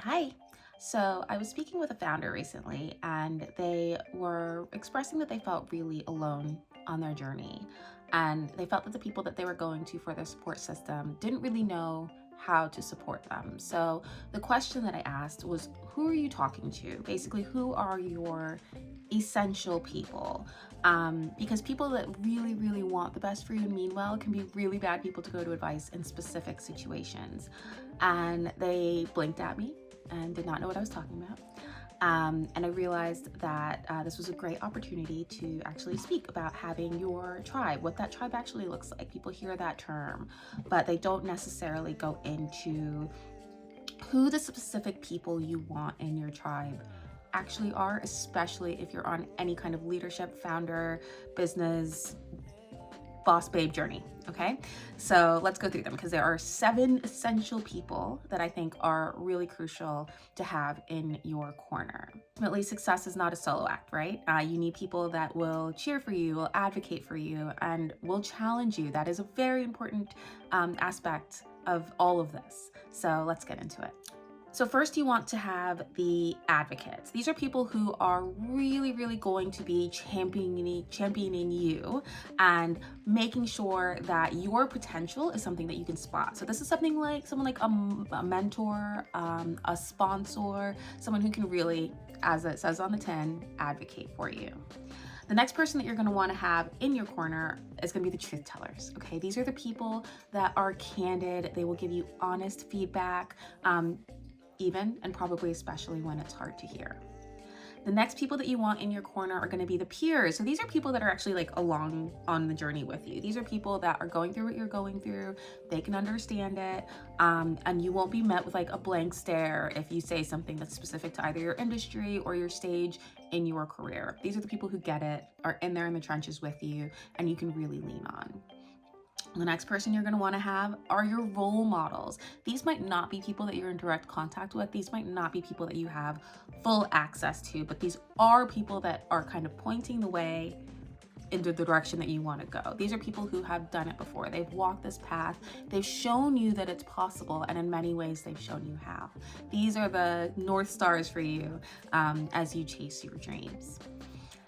Hi. So I was speaking with a founder recently, and they were expressing that they felt really alone on their journey. And they felt that the people that they were going to for their support system didn't really know how to support them. So the question that I asked was, who are you talking to? Basically, who are your essential people? Because people that really, really want the best for you and mean well can be really bad people to go to advice in specific situations. And they blinked at me and did not know what I was talking about. And I realized that this was a great opportunity to actually speak about having your tribe, what that tribe actually looks like. People hear that term, but they don't necessarily go into who the specific people you want in your tribe actually are, especially if you're on any kind of leadership, founder, business, boss babe journey. Okay, so let's go through them, because there are 7 essential people that I think are really crucial to have in your corner. Ultimately, success is not a solo act, right? You need people that will cheer for you, will advocate for you, and will challenge you. That is a very important aspect of all of this. So let's get into it. So first, you want to have the advocates. These are people who are really, really going to be championing you and making sure that your potential is something that you can spot. So this is something like someone like a mentor, a sponsor, someone who can really, as it says on the tin, advocate for you. The next person that you're going to want to have in your corner is going to be the truth tellers. Okay, these are the people that are candid. They will give you honest feedback. Even and probably especially when it's hard to hear. The next people that you want in your corner are going to be the peers. So these are people that are actually like along on the journey with you. These are people that are going through what you're going through. They can understand it, and you won't be met with like a blank stare if you say something that's specific to either your industry or your stage in your career. These are the people who get it, are in there in the trenches with you, and you can really lean on. The next person you're going to want to have are your role models. These might not be people that you're in direct contact with. These might not be people that you have full access to, but these are people that are kind of pointing the way into the direction that you want to go. These are people who have done it before. They've walked this path. They've shown you that it's possible, and in many ways, they've shown you how. These are the North Stars for you as you chase your dreams.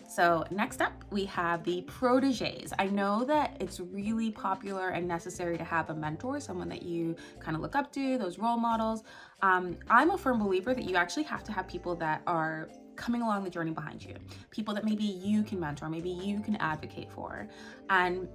So next up, we have the proteges. I know that it's really popular and necessary to have a mentor, someone that you kind of look up to, those role models. I'm a firm believer that you actually have to have people that are coming along the journey behind you, people that maybe you can mentor, maybe you can advocate for. And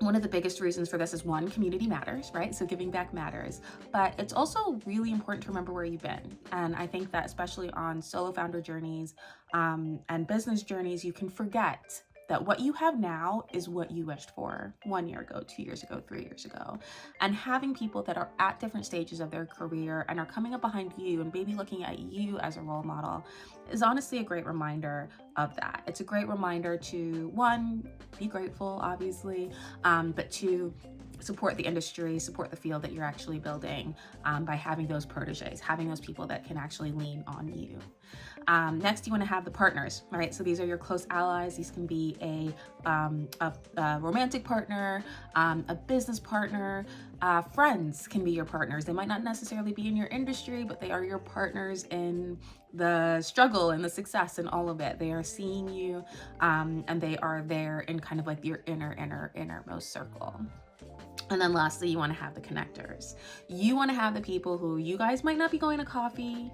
one of the biggest reasons for this is, one, community matters, right? So giving back matters, but it's also really important to remember where you've been. And I think that especially on solo founder journeys and business journeys, you can forget that what you have now is what you wished for 1 year ago, 2 years ago, 3 years ago. And having people that are at different stages of their career and are coming up behind you and maybe looking at you as a role model is honestly a great reminder of that. It's a great reminder to, one, be grateful, obviously, but two, support the industry, support the field that you're actually building by having those proteges, having those people that can actually lean on you. Next, you want to have the partners, right? So these are your close allies. These can be a romantic partner, a business partner, friends can be your partners. They might not necessarily be in your industry, but they are your partners in the struggle and the success and all of it. They are seeing you, and they are there in kind of like your innermost circle. And then lastly, you want to have the connectors. You want to have the people who you guys might not be going to coffee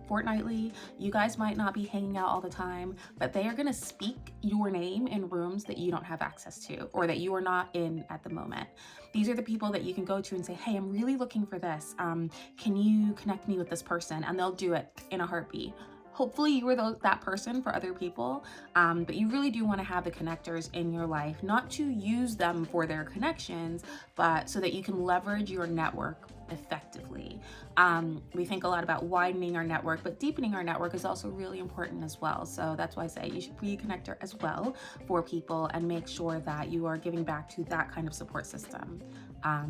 fortnightly, you guys might not be hanging out all the time, but they are going to speak your name in rooms that you don't have access to or that you are not in at the moment. These are the people that you can go to and say, hey, I'm really looking for this. Can you connect me with this person? And they'll do it in a heartbeat. Hopefully you were that person for other people, but you really do want to have the connectors in your life, not to use them for their connections, but so that you can leverage your network effectively. We think a lot about widening our network, but deepening our network is also really important as well. So that's why I say you should reconnect as well for people and make sure that you are giving back to that kind of support system.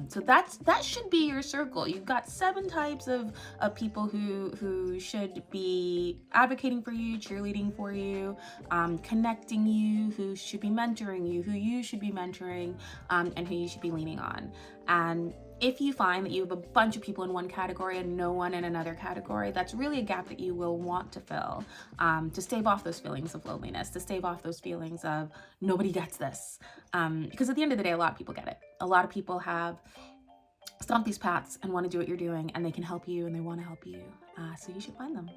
So that should be your circle. You've got 7 types of people who should be advocating for you, cheerleading for you, connecting you, who should be mentoring you, who you should be mentoring, and who you should be leaning on. And if you find that you have a bunch of people in one category and no one in another category, that's really a gap that you will want to fill, to stave off those feelings of loneliness, to stave off those feelings of nobody gets this. Because at the end of the day, a lot of people get it. A lot of people have stomped these paths and want to do what you're doing, and they can help you and they want to help you. So you should find them.